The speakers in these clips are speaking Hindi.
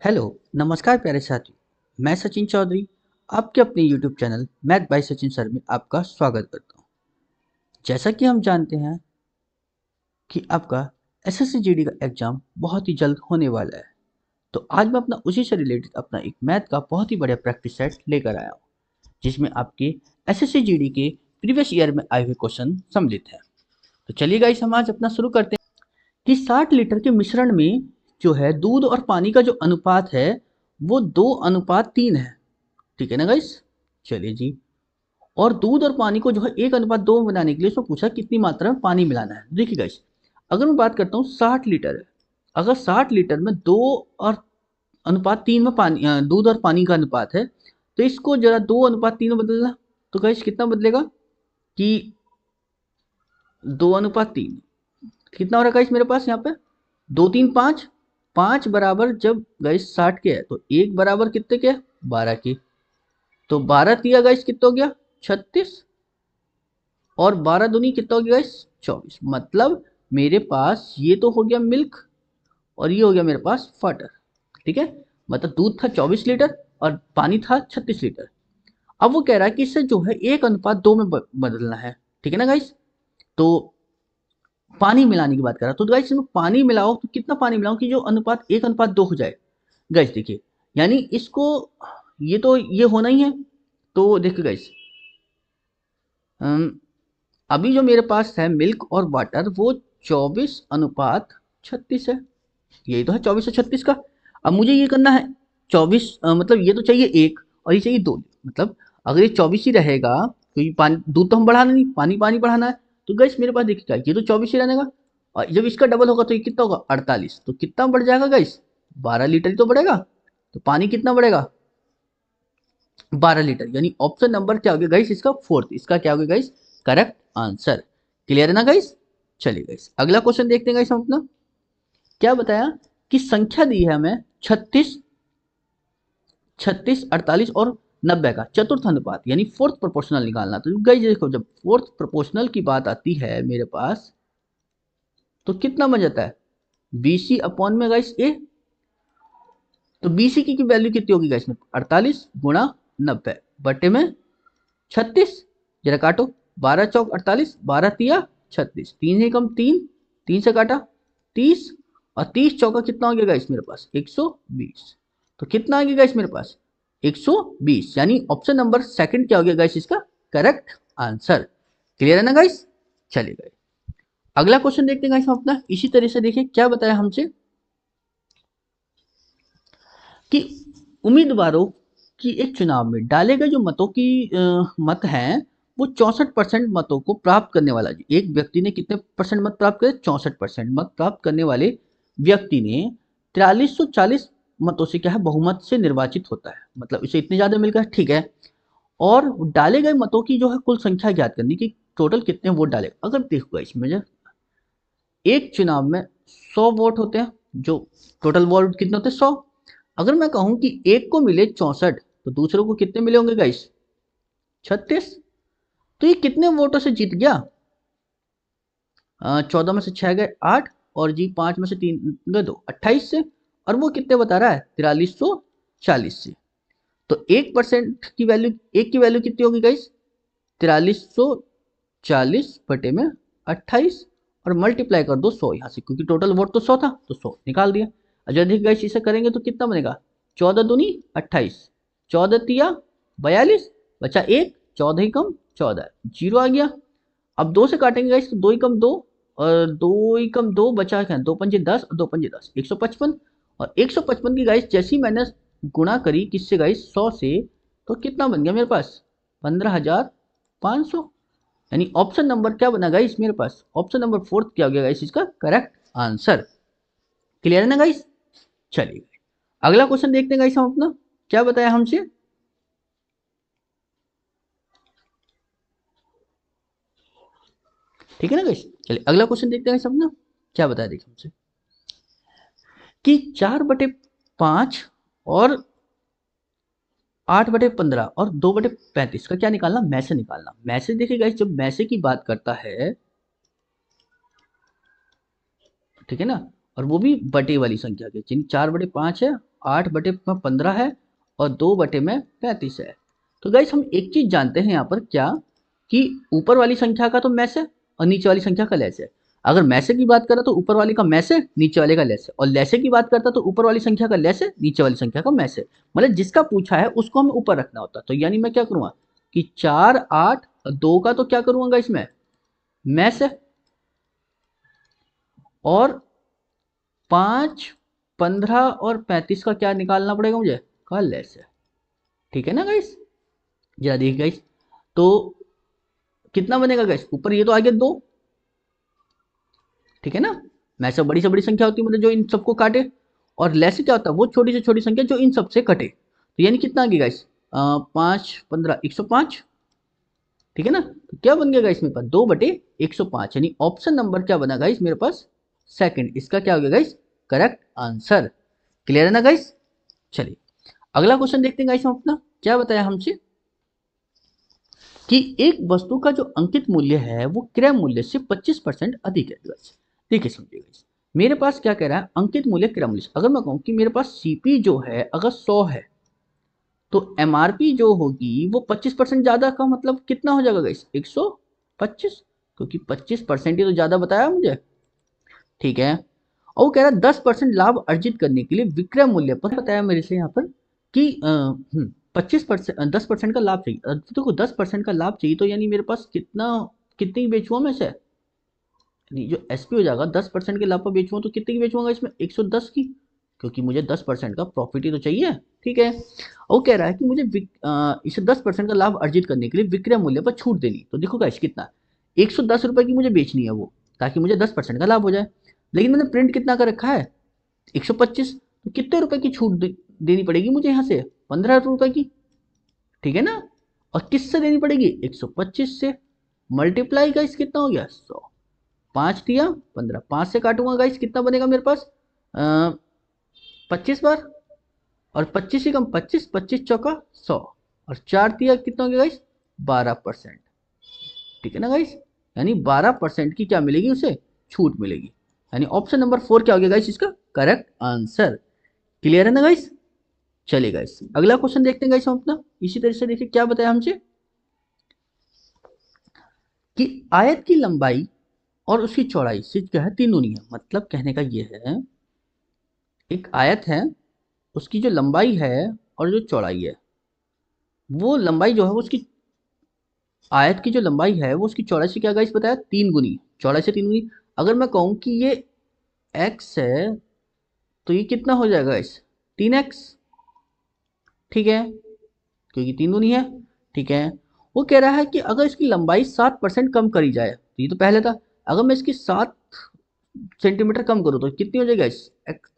हेलो, नमस्कार प्यारे साथी। मैं सचिन चौधरी, आपके अपने YouTube channel math bye Sachin sir में आपका स्वागत करता हूँ। जैसा कि हम जानते हैं कि आपका एसएससी जीडी का एग्जाम बहुत ही जल्द होने वाला है, तो आज मैं अपना उसी से रिलेटेड अपना एक मैथ का बहुत ही बढ़िया प्रैक्टिस सेट लेकर आया हूँ, जिसमें आपके एसएससी जीडी के प्रीवियस ईयर में आए हुए क्वेश्चन सम्मिलित हैं। तो चलिए गाइस, हम आज अपना शुरू करते हैं कि 60 लीटर के मिश्रण में जो है दूध और पानी का जो अनुपात है वो 2:3 है। ठीक है ना गाइस। चलिए जी। और दूध और पानी को जो है 1:2 में बनाने के लिए उसमें पूछा कितनी मात्रा में पानी मिलाना है। देखिए गाइस, अगर मैं बात करता हूँ 60 लीटर है, अगर 60 लीटर में 2:3 में पानी दूध और पानी का अनुपात है, तो इसको जरा 2:3 में बदलना। तो गाइस कितना बदलेगा कि 2:3 कितना हो रहा है गाइस मेरे पास यहाँ पे 2 3 5 5 बराबर जब गाइस 60 के है तो एक बराबर कितने के है 12 की। तो 12 तिया गाइस कितना हो गया 36 और 12 दूनी कितना हो गया गाइस 24। मतलब मेरे पास ये तो हो गया मिल्क और ये हो गया मेरे पास वाटर। ठीक है, मतलब दूध था 24 लीटर और पानी था 36 लीटर। अब वो कह रहा है कि इससे जो है 1:2 में बदलना है। ठीक है ना गाइस। तो पानी मिलाने की बात कर रहा तो गाइस इसमें पानी मिलाओ तो कितना पानी मिलाओ कि जो अनुपात 1:2 हो जाए। गाइस देखिए, यानी इसको ये तो ये होना ही है। तो देखिए गाइस, अभी जो मेरे पास है मिल्क और वाटर वो 24:36 है। यही तो है 24 और 36 का। अब मुझे ये करना है 24, मतलब ये तो चाहिए एक और ये चाहिए दो। मतलब अगर ये 24 ही रहेगा तो ये पानी दूध तो हम बढ़ाना नहीं, पानी पानी बढ़ाना है। तो गैस मेरे पास देखिए ये तो 24 ही रहेगा और जब इसका डबल होगा तो ये कितना होगा 48। तो कितना बढ़ जाएगा गैस 12 लीटर ही तो बढ़ेगा। तो पानी कितना बढ़ेगा 12 लीटर। यानी ऑप्शन नंबर क्या हो गया गाइस इसका फोर्थ, इसका क्या हो गया गाइस करेक्ट आंसर। क्लियर है ना गाइस। चलिए गाइस अगला क्वेश्चन देखते हैं गाइस हम अपना। क्या बताया कि संख्या दी है हमें 36 36 48 और 90 का चतुर्थ अनुपात यानी फोर्थ प्रोपोर्शनल निकालना। तो गाइस देखो जब फोर्थ प्रोपोर्शनल की बात आती है मेरे पास तो कितना बन जाता है बीसी अपॉन में गाइस ए। तो बीसी की वैल्यू कितनी होगी गाइस में 48 गुणा 90 बटे में 36। जरा काटो 12 चौक 48 12 तिया 36 तीन ही कम तीन, तीन से काटा 30 और 30 चौका कितना हो गया गाइस मेरे पास 120। तो कितना आ गया गाइस मेरे पास 120। यानी ऑप्शन नंबर सेकंड क्या हो गया गाइस इसका करेक्ट आंसर। क्लियर है ना गाइस। चलिए गाइस अगला क्वेश्चन देखते हैं गाइस हम अपना। इसी तरह से देखिए क्या बताया हमसे कि उम्मीदवारों की एक चुनाव में डाले गए जो मतों की मत हैं वो 64% मतों को प्राप्त करने वाला जी एक व्यक्ति ने कितने परसेंट मत प्राप्त करे 64% मत प्राप्त करने वाले व्यक्ति ने 4340 मतों से क्या है बहुमत से निर्वाचित होता है। मतलब इसे इतने ज्यादा मिलकर ठीक है। और डाले गए मतों की जो है कुल संख्या ज्ञात करनी कि टोटल कितने वोट डाले। अगर देखो इसमें जो एक चुनाव में 100 वोट होते हैं, जो टोटल वोट कितने होते हैं 100। अगर मैं कहूं कि एक को मिले 64 तो दूसरों को कितने मिले होंगे गाइस 36। तो ये कितने वोटों से जीत गया 14 में से 6 गए 8 और जी 5 में से 3 गए 2 28 से। और वो कितने बता रहा है 4340 से। तो 1% की वैल्यू एक की वैल्यू कितनी होगी गाइस 4340 बटे में 28 और मल्टीप्लाई कर दो 100 यहाँ से क्योंकि टोटल वोट तो 100 था तो 100 निकाल दिया। और जब देखिए गाइस इसे करेंगे तो कितना बनेगा 14 दूनी 28 14 तिया 42 बचा एक 14 ही कम 14 जीरो आ गया। अब दो से काटेंगे गाइस तो दो ही कम दो और दो ही कम दो बचा क्या दो पंजे 10 और दो पंजे 10 155। और 155 की गाइस जैसी मैंने गुणा करी किससे गाइस 100 से तो कितना बन गया मेरे पास 15,500। यानी ऑप्शन नंबर क्या बना गाइस मेरे पास ऑप्शन नंबर फोर्थ क्या हो गया गाइस इसका करेक्ट आंसर। क्लियर है ना गाइस। चलिए अगला क्वेश्चन देखते हैं गाइस हम अपना। क्या बताया हमसे ठीक है ना गाइस। चलिए अगला क्वेश्चन देखते हैं गाइस अपना। क्या बताया देखिए हमसे कि 4/5 और 8/15 और 2/35 का क्या निकालना मैसे निकालना। मैसे देखिए गाइस जब मैसे की बात करता है ठीक है ना, और वो भी बटे वाली संख्या के यानी 4/5 है 8/15 है और 2/35 है। तो गाइस हम एक चीज जानते हैं यहाँ पर क्या, कि ऊपर वाली संख्या का तो मैस है और नीचे वाली संख्या का लेस है। अगर मैसे की बात करें तो ऊपर वाली का मैस है, नीचे वाले का लेस है, और लेसे की बात करता तो ऊपर वाली संख्या का लेस है, नीचे वाली संख्या का मैस है। मतलब जिसका पूछा है उसको हमें ऊपर रखना होता। तो यानी मैं क्या करूंगा कि 4, 8, 2 का तो क्या करूंगा इसमें मैस है, और 5, 15 और 35 का क्या निकालना पड़ेगा मुझे, का लेस है। ठीक है ना गाइस, जरा देखिए गाइस, तो कितना बनेगा गाइस, ऊपर ये तो आ गया 2, ठीक है ना। मैं से बड़ी संख्या होती है मतलब जो इन सबको काटे, और लेस क्या होता है, वो छोटी से छोटी संख्या जो इन सबसे कटे। तो यानी कितना आ गया गाइस, 5, 15, 105। ठीक है ना, तो क्या बन गया गाइस मेरे पास 2/105, यानी ऑप्शन नंबर क्या बना गाइस मेरे पास, सेकंड। इसका क्या हो गया गाइस, करेक्ट आंसर। क्लियर है ना गाइस। चलिए अगला क्वेश्चन देखते हैं गाइस हम अपना, क्या बताया हमसे कि एक वस्तु का जो अंकित मूल्य है वो क्रय मूल्य से 25% अधिक है। देखिए समझिए गाइस, मेरे पास क्या कह रहा है, अंकित मूल्य क्रय मूल्य से। अगर मैं कहूं कि मेरे पास सीपी जो है अगर 100 है, तो एमआरपी जो होगी वो 25% ज्यादा का मतलब कितना हो जाएगा गाइस, 125, क्योंकि 25% ही तो ज्यादा बताया मुझे। ठीक है, और वो कह रहा है 10% लाभ अर्जित करने के लिए विक्रय मूल्य पर बताया मेरे से यहाँ पर कि 25%, 10% का लाभ चाहिए। देखो 10% का लाभ चाहिए तो यानी मेरे पास कितना, कितनी बेचूंगा मैं से, यानी जो एसपी हो जाएगा 10% के लाभ पर बेचूंगा तो कितने की बेचूंगा इसमें, 110 की, क्योंकि मुझे 10% का प्रॉफिट ही तो चाहिए। ठीक है, वो कह रहा है कि मुझे इसे 10% का लाभ अर्जित करने के लिए विक्रय मूल्य पर छूट देनी। तो देखो गाइस कितना, 110 रुपए की मुझे बेचनी है वो, ताकि मुझे 10% का लाभ हो जाए। लेकिन मैंने प्रिंट कितना कर रखा है, 125। तो कितने रुपए की छूट देनी पड़ेगी मुझे यहाँ से, 15 रुपए की। ठीक है ना, और किससे देनी पड़ेगी, 125 से। मल्टीप्लाई गाइस कितना हो गया, 100। 5 दिया 15, 5 से काटूंगा गाइस कितना बनेगा मेरे पास, 25 बार, और 25 ही कम 25, 25 चौका 100, और 4 दिया कितना हो गया गाइस, 12%। ठीक है ना गाइस, यानी 12% की क्या मिलेगी उसे, छूट मिलेगी। यानी ऑप्शन नंबर 4 क्या हो गया गाइस इसका करेक्ट आंसर। क्लियर है ना गाइस। चलिए गाइस अगला क्वेश्चन देखते हैं गाइस हम अपना, इसी तरह से देखिए क्या बताया हमसे कि आयत की लंबाई और उसकी चौड़ाई से क्या है 3 गुनी है। मतलब कहने का ये है, एक आयत है, उसकी जो लंबाई है और जो चौड़ाई है, वो लंबाई जो है वो उसकी, आयत की जो लंबाई है वो उसकी चौड़ाई से क्या गाइस बताया, 3 गुनी, चौड़ाई से 3 गुनी। अगर मैं कहूं कि ये x है, तो ये कितना हो जाएगा गाइस, 3x। ठीक है, क्योंकि 3 गुनी है। ठीक है, वो कह रहा है कि अगर इसकी लंबाई 7% कम करी जाए, तो ये तो पहले था, अगर मैं इसकी 7 सेंटीमीटर कम करूँ तो कितनी हो जाएगा,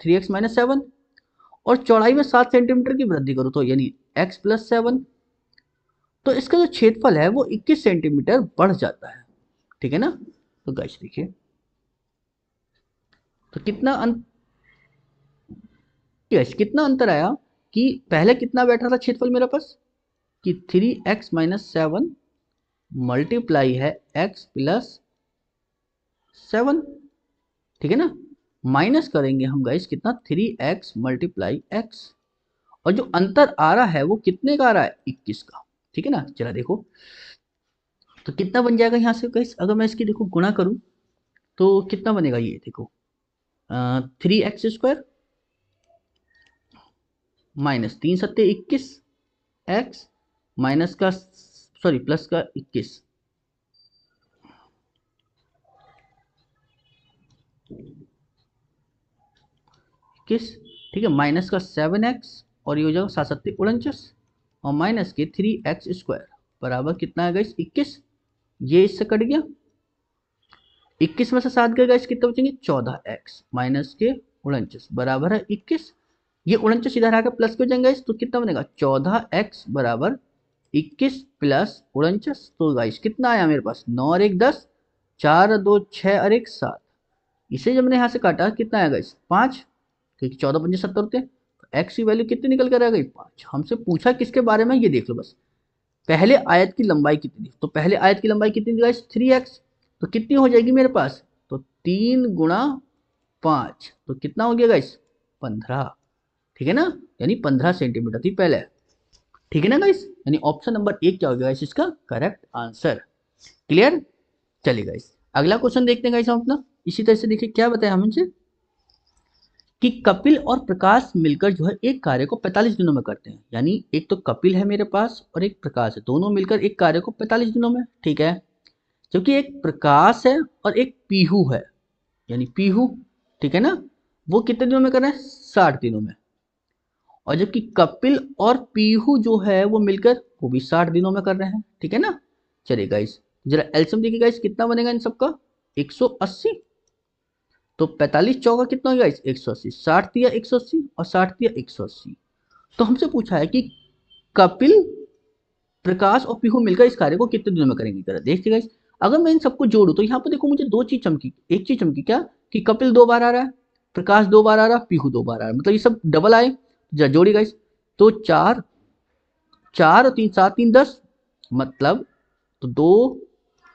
3x-7। और चौड़ाई में 7 सेंटीमीटर की वृद्धि करूँ तो यानी x+7, तो इसका जो क्षेत्रफल है वो 21 सेंटीमीटर बढ़ जाता है। ठीक है ना, तो गाइस देखिए, तो कितना अंतर आया, कि पहले कितना बैठ रहा था क्षेत्रफल मेरे पास, कि 3x-7 मल्टीप्लाई है x+7। ठीक है ना, माइनस करेंगे हम गाइस कितना, 3x×x, और जो अंतर आ रहा है वो कितने का आ रहा है, 21 का। ठीक है ना, चला देखो तो कितना बन जाएगा यहाँ से गाइस, अगर मैं इसकी देखो गुणा करूं तो कितना बनेगा, ये देखो 3x² माइनस 3×7=21, x माइनस का सॉरी प्लस का 21, ठीक है, माइनस का 7x, और ये हो जाएगा 7×7=49, और माइनस के 3x² बराबर कितना है गाइस, 21। ये इससे कट गया, 21 में से 7 गए गाइस कितने बचेंगे, 14x माइनस के 49 बराबर है 21। ये 49 इधर आकर प्लस के हो जाएंगे गाइस, तो कितना बनेगा, 14x बराबर 21 + 49। तो गाइस कितना आया मेरे पास, 9 और 1 10, 4 और 2 6 और 1 7। इसे जब मैंने यहाँ से काटा कितना आया गाइस, 5, क्योंकि 14×5 = 70 होते हैं। तो x की वैल्यू कितनी निकल कर आ गई, 5। हमसे पूछा किसके बारे में, ये देख लो बस, पहले आयत की लंबाई कितनी थी, तो पहले आयत की लंबाई कितनी थी गाइस, 3x। तो कितनी हो जाएगी मेरे पास, तो 3 × 5, तो कितना हो गया गाइस, 15। ठीक है ना, यानी 15 सेंटीमीटर थी पहले। ठीक है ना गाइस, यानी ऑप्शन नंबर एक क्या हो गया गाइस इसका करेक्ट आंसर। क्लियर। चलिए गाइस अगला क्वेश्चन देखते हैं गाइस हम अपना। इसी तरह से देखिए क्या बताया हमसे कि कपिल और प्रकाश मिलकर जो है एक कार्य को 45 दिनों में करते हैं। यानी एक तो कपिल है मेरे पास और एक प्रकाश है, दोनों मिलकर एक कार्य को 45 दिनों में, ठीक है। जबकि एक प्रकाश है और एक पीहू है, यानी पीहू, ठीक है ना, वो कितने दिनों में कर रहे हैं, 60 दिनों में। और जबकि कपिल और पीहू जो है वो मिलकर वो भी 60 दिनों में कर रहे हैं, ठीक है ना। चलिए गाइस जरा एलसीएम देखिए गाइस कितना बनेगा इन सबका, 180। तो 45 चौका कितना हो गया गाइस, 180, 60 दिया 180 और 60 दिया 180। तो हमसे पूछा है कि कपिल, प्रकाश और पीहू मिलकर इस कार्य को कितने दिनों में करेंगे। जरा देखिए गाइस अगर मैं इन सबको जोड़ू तो यहाँ पर देखो मुझे दो चीज चमकी, एक चीज चमकी क्या कि कपिल 2 बार आ रहा है, प्रकाश 2 बार आ रहा है, पीहू 2 बार आ रहा है, मतलब ये सब डबल आए। जरा जोड़ी गाइस, तो 4, 4 और 3 7 3 10, मतलब तो 2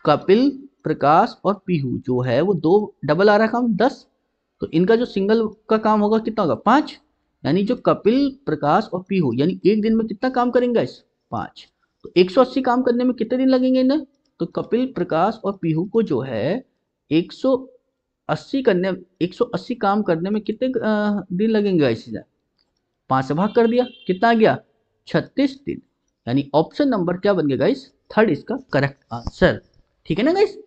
कपिल, प्रकाश और पीहू जो है वो 2 डबल आ रहा है काम 10। तो इनका जो सिंगल का काम होगा कितना होगा 5। यानी जो कपिल, प्रकाश और पीहू यानी एक दिन में कितना काम करेंगे इस 5। तो 180 काम करने में कितने दिन लगेंगे इन्हें। तो कपिल, प्रकाश और पीहू को जो है 180 करने 180 काम करने में कितने दिन लगेंगे इसे 5 से भाग कर दिया, कितना आ गया 36 दिन। यानी ऑप्शन नंबर क्या बन गया गाइस, थर्ड इसका करेक्ट आंसर। ठीक है ना गाइस,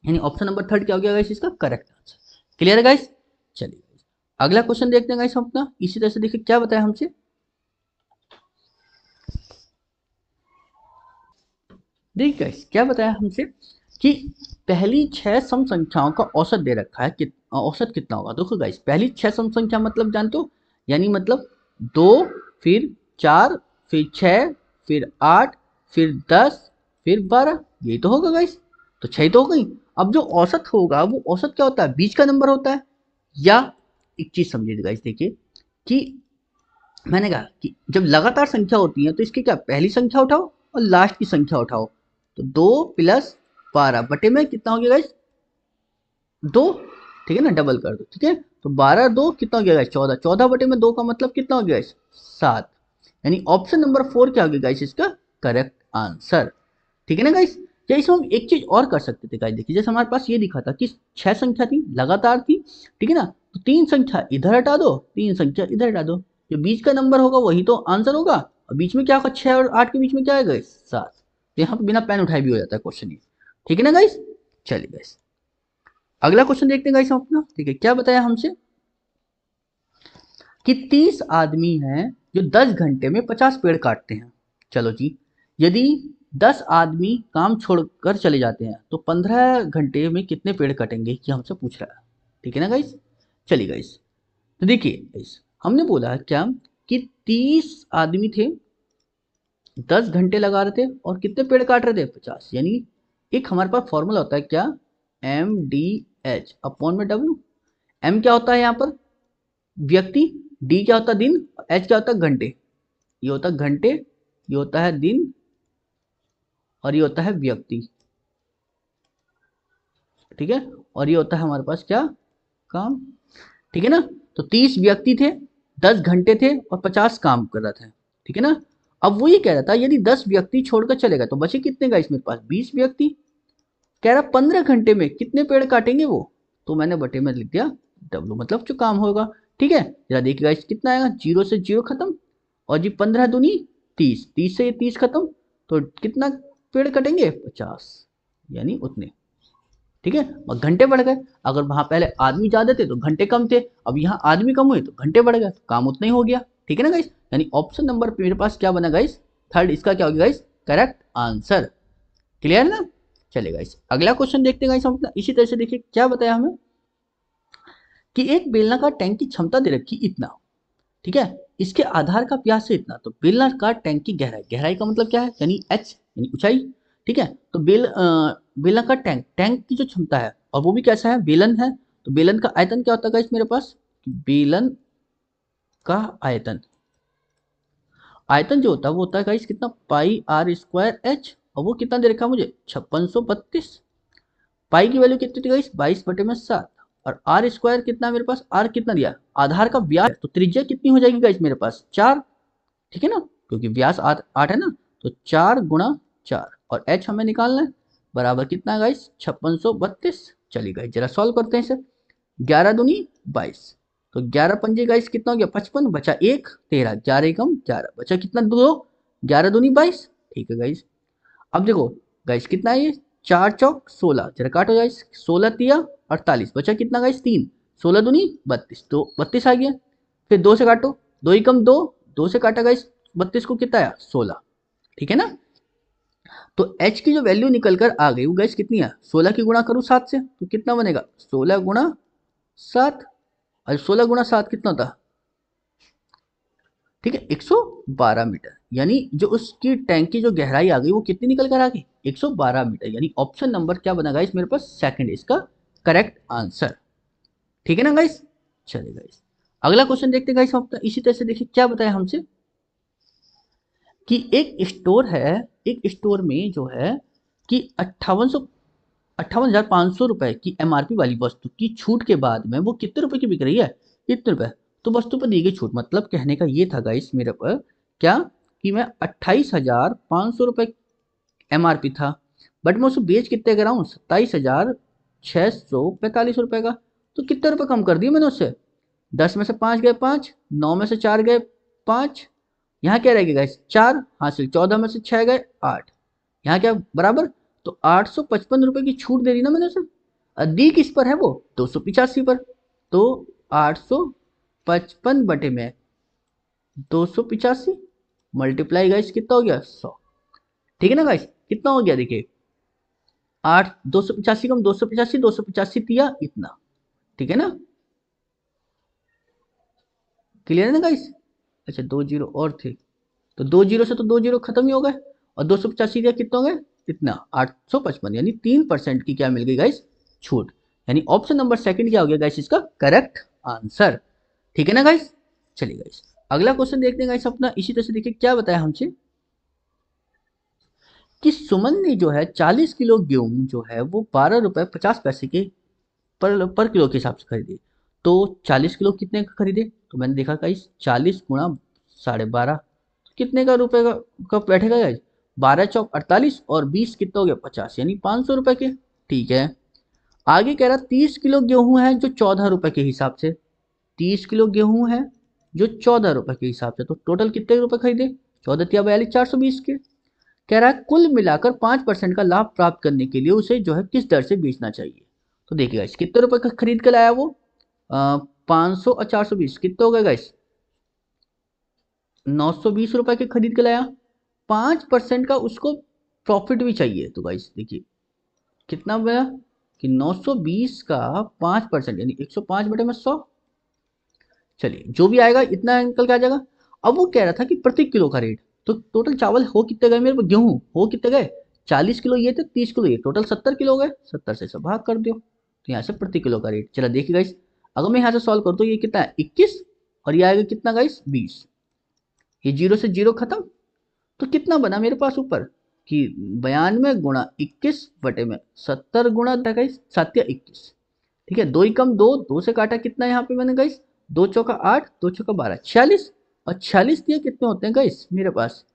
यानी ऑप्शन नंबर थर्ड क्या हो गया गाइस इसका करेक्ट आंसर। क्लियर है गाइस। चलिए अगला क्वेश्चन देखते हैं गाइस हम अपना। इसी तरह से देखिए क्या बताया हमसे, देखिए गाइस क्या बताया हमसे कि पहली 6 सम संख्याओं का औसत दे रखा है कि औसत कितना होगा। देखो गाइस पहली 6 सम संख्या मतलब जानते हो, यानी मतलब 2, फिर 4, फिर 6, फिर 8, फिर 10, फिर 12, यही तो होगा गाइस। तो 6 तो हो गई। अब जो औसत होगा वो औसत क्या होता है, बीच का नंबर होता है। या एक चीज समझिए गाइस, देखिए कि मैंने कहा कि जब लगातार संख्या होती है तो इसकी क्या पहली संख्या उठाओ और लास्ट की संख्या उठाओ। तो 2 प्लस 12 बटे में कितना हो गया गाइस 2, ठीक है ना, डबल कर दो, ठीक है। तो 12 2 कितना हो गया गाइस 14, 14 बटे में 2 का मतलब कितना हो गया गाइस 7। यानी ऑप्शन नंबर 4 क्या हो गया गाइस इसका करेक्ट आंसर। ठीक है ना गाइस। या इसमें हम एक चीज और कर सकते थे गाइस, देखिए जैसे हमारे पास ये दिखा था कि 6 संख्या थी लगातार थी, ठीक है ना, तो 3 संख्या इधर हटा दो, 3 संख्या इधर हटा दो, जो बीच का नंबर होगा वही तो आंसर होगा। और बीच में क्या होगा 6 और 8 के बीच में क्या है गाइस 7। तो यहाँ पे बिना पेन उठाए भी हो जाता है क्वेश्चन ये। ठीक है ना गाइस। चलिए गाइस अगला क्वेश्चन देखते हैं गाइस हम अपना। ठीक है क्या बताया हमसे कि 30 आदमी हैं जो 10 घंटे में 50 पेड़ काटते हैं। चलो जी, यदि 10 आदमी काम छोड़कर चले जाते हैं तो 15 घंटे में कितने पेड़ कटेंगे, ये हमसे पूछ रहा है। ठीक है ना गाइस। चलिए गाइस तो देखिए गाइस हमने बोला क्या कि 30 आदमी थे, 10 घंटे लगा रहे थे और कितने पेड़ काट रहे थे 50। यानी एक हमारे पास फॉर्मूला होता है क्या, एम डी एच अपॉन में डब्ल्यू। एम क्या होता है यहाँ पर व्यक्ति, डी क्या होता है दिन, एच क्या होता है घंटे। ये होता है घंटे, ये होता है दिन और ये होता है व्यक्ति, ठीक है। और ये होता है हमारे पास क्या काम, ठीक है ना। तो 30 व्यक्ति थे, 10 घंटे थे और 50 काम कर रहा था, ठीक है ना। अब वो ये कह रहा था यदि 10 व्यक्ति छोड़कर चलेगा तो बचे कितने गाइस मेरे पास 20 व्यक्ति। कह रहा 15 घंटे में कितने पेड़ काटेंगे वो। तो मैंने बटे में लिख दिया डब्ल्यू, मतलब जो काम होगा, ठीक है। जरा देखिएगा इस कितना आएगा, 0 से 0 खत्म और जी 15 दूनी 30, 30 से ये 30 खत्म, तो कितना पेड़ कटेंगे 50, यानी उतने, ठीक है। और घंटे बढ़ गए, अगर वहां पहले आदमी ज्यादा थे तो घंटे कम थे, अब यहाँ आदमी कम हुए तो घंटे बढ़ गए, तो काम उतना ही हो गया। ठीक है ना गाइस, यानी ऑप्शन नंबर मेरे पास क्या बना गाइस थर्ड, इसका क्या होगा गाइस करेक्ट आंसर। क्लियर ना। चलेगा इस अगला क्वेश्चन देखते हैं गाइस हम अपना। इसी तरह से देखिए क्या बताया हमें कि एक बेलनाकार टैंक की क्षमता दे रखी इतना, ठीक है, इसके आधार का व्यास है इतना। तो बेलनाकार टैंक की गहराई, गहराई का मतलब क्या है यानी एच यानी ऊंचाई, ठीक है। तो बेलनाकार टैंक, टैंक की जो क्षमता है और वो भी कैसा है बेलन है, तो बेलन का आयतन क्या होता है गाइस मेरे पास, बेलन का आयतन, आयतन जो होता है वो होता है गाइस कितना पाई आर स्क्वायर एच, और वो कितना दे रखा है मुझे 5632। पाई की वैल्यू कितनी थी गाइस 22 बटे में 7, और आर स्क्वायर कितना मेरे पास, आर कितना दिया, आधार का व्यास, तो त्रिज्या कितनी हो जाएगी गाइस मेरे पास 4, ठीक है ना, क्योंकि व्यास 8 है ना, तो 4 × 4 और h हमें निकालना है, बराबर कितना है गाइस 5632। चलिए गाइस जरा सॉल्व करते हैं इसे। 11 दूनी 22, तो 11 पंजे गाइस कितना हो गया 55, बचा 1 13, 11 एकम 11, बचा कितना 2, 11 दूनी 22, ठीक है गाइस। अब देखो गाइस कितना है ये, 4 चौक 16, जरा काटो गाइस, 16 तिया 48, बचा कितना गाइस 3, 16 दूनी 32, तो 32 आ गया। फिर 2 से काटो, 2 एकम 2, 2 से काटा गाइस 32 को कितना आया 16, ठीक है ना। तो h की जो वैल्यू निकल कर आ गई वो गाइस कितनी है, 16 की गुणा करूँ 7 से तो कितना बनेगा 16 × 7, और 16 × 7 कितना होता है, ठीक है 112 मीटर, यानी जो उसकी टैंक की जो गहराई आ गई वो कितनी निकल कर आ गई 112 मीटर, यानी ऑप्शन नंबर क्या बना गाइस मेरे पास सेकंड इसका करेक्ट आंसर, ठीक है ना गाइस। चलिए गाइस अगला क्वेश्चन देखते हैं गाइस, हम इसी तरह से देखिए क्या बताया हमसे कि एक स्टोर है, एक स्टोर में जो है कि 58,500 रुपए की एमआरपी वाली वस्तु की छूट के बाद में वो कितने रुपए की बिक रही है, इतने रुपए, तो वस्तु पर दी गई छूट, मतलब कहने का ये था गाइस मेरे पर क्या कि मैं 28,500 रुपए एमआरपी था, बट मैं उसे बेच कितने का रहा हूँ 27,645 रुपए का, तो कितने रुपए कम कर दिए मैंने उससे, 10 में से 5 गए 5, 9 में से 4 गए 5, यहाँ क्या रहेगा गाइस 4 हासिल, 14 में से 6 गए 8, यहाँ क्या बराबर, तो 855 रुपए की छूट दे दी ना मैंने उसे, दी किस पर है वो 285 पर, तो 855 बटे में 285 मल्टीप्लाई गाइस कितना हो गया 100, ठीक है ना गाइस, कितना हो गया देखिए 8 285 कम 285, 285 दिया इतना, ठीक है ना, क्लियर है ना गाइस। अच्छा 2 जीरो और थे, तो 2 जीरो से तो 2 जीरो खत्म ही हो गए, और 285 दिया कितना हो गए इतना 855, यानी 3% की क्या मिल गई गाइस छूट, यानी ऑप्शन नंबर सेकंड क्या हो गया गाइस इसका करेक्ट आंसर, ठीक है ना गाइस। चलिए गाइस अगला क्वेश्चन देखते हैं गाइस अपना, इसी तरह से देखिए क्या बताया हमसे कि सुमन ने जो है 40 किलो गेहूं जो है वो 12 रुपए 50 पैसे के पर किलो के हिसाब से खरीदे, तो 40 किलो कितने का खरीदे, तो मैंने देखा गाइस 40 गुणा 12.5 कितने का रुपए का बैठेगा गाइस, 12 चौक 48 और 20 कितना हो गया 50, यानी 500 रुपए के, ठीक है। आगे कह रहा 30 किलो गेहूं है जो 14 रुपए के हिसाब से, 30 किलो गेहूं है जो 14 रुपए के हिसाब से, तो टोटल कितने रुपए खरीदे 14 या 42 420 के, कह रहा है कुल मिलाकर 5% का लाभ प्राप्त करने के लिए उसे जो है किस दर से बेचना चाहिए, तो देखिएगा इस कितने रुपए का खरीद कर लाया वो 500 और 420 कितने हो गए गाइस 920 रुपए के खरीद के लाया, 5% का उसको प्रॉफिट भी चाहिए, तो गाइस देखिए कितना बया कि 920 का 5% यानी 105 बटे में 100, चलिए जो भी आएगा इतना निकल के आ जाएगा। अब वो कह रहा था कि प्रति किलो का रेट, तो टोटल चावल हो कितने गए मेरे, गेहूं हो कितने गए 40 किलो ये थे 30 किलो ये, टोटल 70 किलो गए, 70 से सब भाग कर दो, तो यहाँ से प्रति किलो का रेट, चला देखिए गाइस अगर मैं यहाँ से सॉल्व कर दो ये कितना है 21 और ये आएगा कितना गाइस 20, ये जीरो से जीरो खत्म, तो कितना बना मेरे पास ऊपर कि 92 × 21 बटे में 70 गुणा गाइस 7 या 21, ठीक है, 2 ही कम 2, 2 से काटा कितना यहाँ पे मैंने गाइस 2 चौका 8, 2 चौका 12 46, और 46 दिया कितने होते हैं गाइस मेरे पास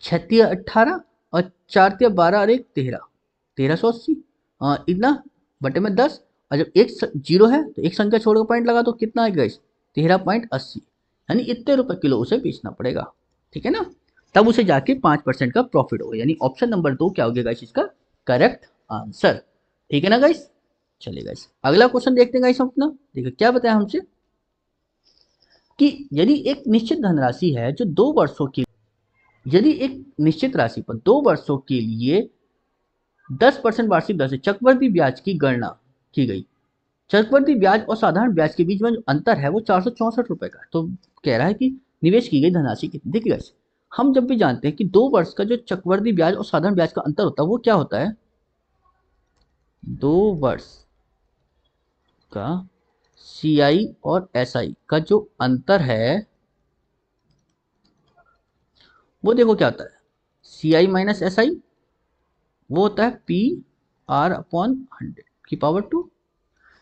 36 18 और 4 तिया 12 और 1 13, 1380 इतना बटे में 10, और जब एक जीरो है तो एक संख्या छोड़कर पॉइंट लगा तो कितना है गाइस 13.80, यानी इतने रुपए किलो उसे बेचना पड़ेगा, ठीक है ना, तब उसे जाके 5% का प्रॉफिट होगा, यानी ऑप्शन नंबर 2 क्या हो गया गाइस इसका करेक्ट आंसर, ठीक है ना गाइस। चलिए गाइस अगला क्वेश्चन देखते हैं गाइस अपना, देखिए क्या बताया हमसे कि यदि एक निश्चित धनराशि है जो 2 वर्षों की, यदि एक निश्चित राशि पर 2 वर्षों के लिए 10% वार्षिक दर से चक्रवृद्धि ब्याज की गणना की गई, चक्रवृद्धि ब्याज और साधारण ब्याज के बीच में जो अंतर है वो 464 रुपए का, तो कह रहा है कि निवेश की गई धनराशि कितनी, देखिएगा हम जब भी जानते हैं कि 2 वर्ष का जो चक्रवृद्धि ब्याज और साधारण ब्याज का अंतर होता है वो क्या होता है, 2 वर्ष का CI और SI का जो अंतर है वो देखो क्या होता है, CI - SI वो होता है PR/100 की पावर 2,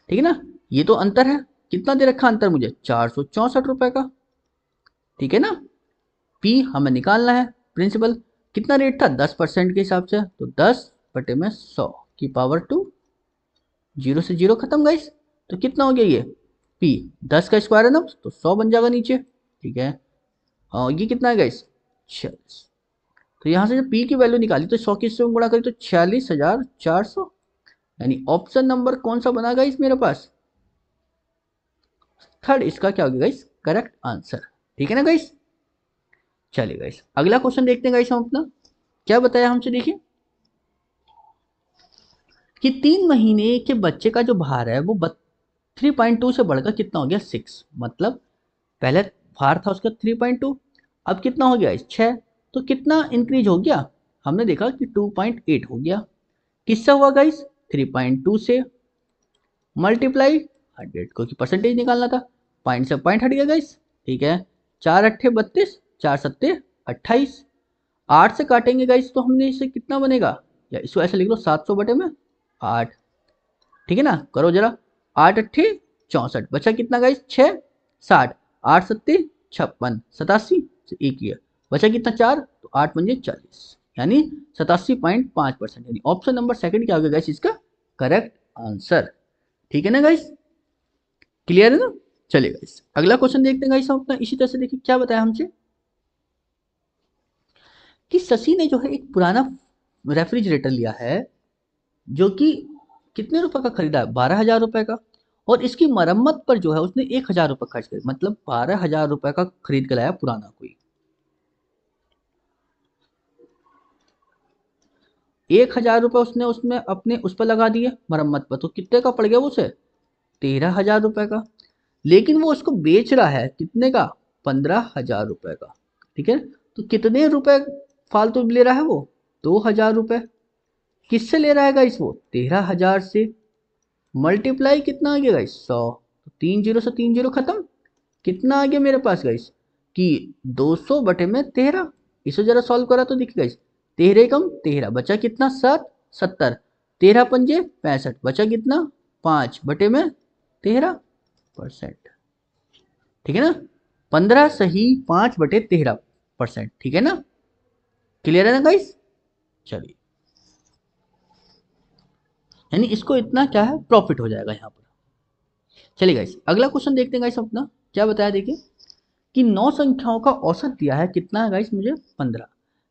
ठीक है ना। ये तो अंतर है, कितना दे रखा अंतर मुझे, 464 रुपए का। ठीक है ना। पी हमें निकालना है, प्रिंसिपल कितना रेट था 10% के हिसाब से, तो 10/100 की पावर 2, 0 से 0 खत्म गाइस। तो कितना हो गया ये, पी 10 का स्क्वायर है ना, तो 100 बन जाएगा नीचे। ठीक है। और ये कितना है गाइस, 46। तो यहाँ से जब पी की वैल्यू निकाली तो 100 की इससे गुणा करी तो 46,400, यानी ऑप्शन नंबर कौन सा बना गाइस मेरे पास, थर्ड इसका क्या होगा गाइस, करेक्ट आंसर। ठीक है ना गाइस। चलिए गाइस अगला क्वेश्चन देखते हैं गाइस हम अपना, क्या बताया हमसे, देखिए कि 3 महीने के बच्चे का जो भार है वो 3.2 से बढ़कर कितना हो गया 6, मतलब पहले भार था उसका 3.2, अब कितना हो गया इस 6, तो कितना इंक्रीज हो गया, हमने देखा कि 2.8 हो गया। किससे हुआ गाइस, 3.2 से मल्टीप्लाई 100 को की परसेंटेज निकालना था, पॉइंट से पॉइंट हट गया गाइस। ठीक है। 4 अट्ठे 32, 4 सत्ते 28, 8 से काटेंगे गाइस तो हमने इसे कितना बनेगा, या इसको ऐसे लिख लो 700/8। ठीक है ना, करो जरा, 8 अट्ठे 64, बचा कितना गाइस 6, 60, 8 सत्ते 56, 87 से एक ही है, बचा कितना 4, तो 8 पंजे 40, यानी 87.5%, यानी ऑप्शन नंबर सेकंड क्या हो गया गाइस इसका करेक्ट आंसर। ठीक है ना गाइस, क्लियर है ना। चलिए गाइस अगला क्वेश्चन देखते हैं गाइस हम अपना, इसी तरह से देखिए क्या बताया हमसे कि शशि ने जो है एक पुराना रेफ्रिजरेटर लिया है, जो कि कितने रुपए का खरीदा है, 12,000 रुपए का, और इसकी मरम्मत पर जो है उसने 1,000 रुपए खर्च करे, मतलब 12,000 रुपए का खरीद के लाया पुराना कोई। 1,000 रुपए उसने उसमें अपने उस पर लगा दिए मरम्मत पर, तो कितने का पड़ गया वो उसे, 13,000 रुपए का। लेकिन वो उसको बेच रहा है कितने का, 15,000 रुपए का। ठीक है। तो कितने रुपए फालतू ले रहा है वो, 2,000 रुपए। किससे ले रहा है गाइस वो, 13,000 से, मल्टीप्लाई कितना आ गया गाइस 100, तो 3 जीरो से 3 जीरो खत्म, कितना आ गया मेरे पास गाइस कि 200/13। इसे जरा सॉल्व करा तो देखिए गाइस, 13 कम 13 बचा कितना 7, 70, 13 पंजे 65, बचा कितना 5/13%। ठीक है ना, 15 सही 5/13%। ठीक है ना, क्लियर है ना गाइस। चलिए, यानी इसको इतना क्या है प्रॉफिट हो जाएगा यहाँ पर। चलिए गाइस अगला क्वेश्चन देखते हैं गाइस अपना, क्या बताया देखिए कि 9 संख्याओं का औसत दिया है, कितना है गाइस मुझे 15।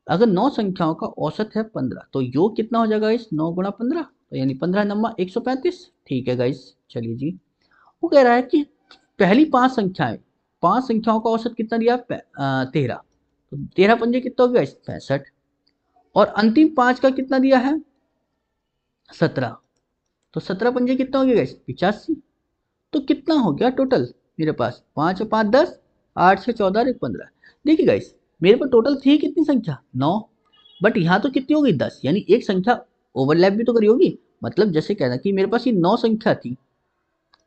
अगर 9 संख्याओं का औसत है 15 तो योग कितना हो जाएगा गाइस, 9 गुणा 15, तो यानी 15 9 135। ठीक है गाइस। चलिए जी, वो कह रहा है कि पहली 5 संख्याएं, 5 संख्याओं का औसत कितना दिया, 13, तो 13 पंजे कितना हो गया 65, और अंतिम 5 का कितना दिया है 17, तो 17 पंजे कितना हो गया 85। तो कितना हो गया टोटल मेरे पास, 5 और 5 10, 8 6 14 और 1 15। देखिए गाइस मेरे पास टोटल थी कितनी संख्या 9, बट यहाँ तो कितनी हो गई 10, यानी एक संख्या ओवरलैप भी तो करी होगी। मतलब जैसे कहना कि मेरे पास ये 9 संख्या थी,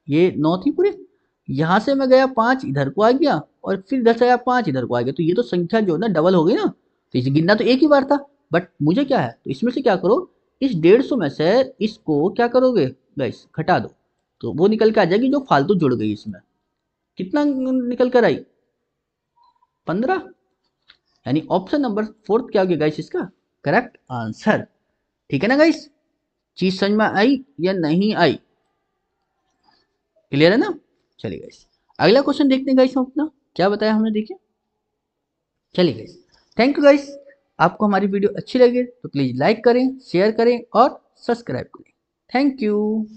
ये 9 थी पूरे, यहाँ से मैं गया 5 इधर को आ गया, और फिर इधर से आया 5 इधर को आ गया, तो ये तो संख्या जो है ना डबल हो गई ना, तो इसे गिनना तो एक ही बार था। बट मुझे क्या है, तो इसमें से क्या करो, इस 150 में से इसको क्या करोगे गाइस घटा दो, तो वो निकल के आ जाएगी जो फालतू जुड़ गई इसमें, कितना निकल कर आई 15, यानी ऑप्शन नंबर फोर्थ क्या हो गया गाइस इसका करेक्ट आंसर। ठीक है ना गाइस, चीज समझ में आई या नहीं आई, क्लियर है ना। चलिए गाइस अगला क्वेश्चन देखते हैं गाइस हम अपना, क्या बताया हमने देखिए। चलिए गाइस, थैंक यू गाइस। आपको हमारी वीडियो अच्छी लगे तो प्लीज लाइक करें, शेयर करें और सब्सक्राइब करें। Thank you.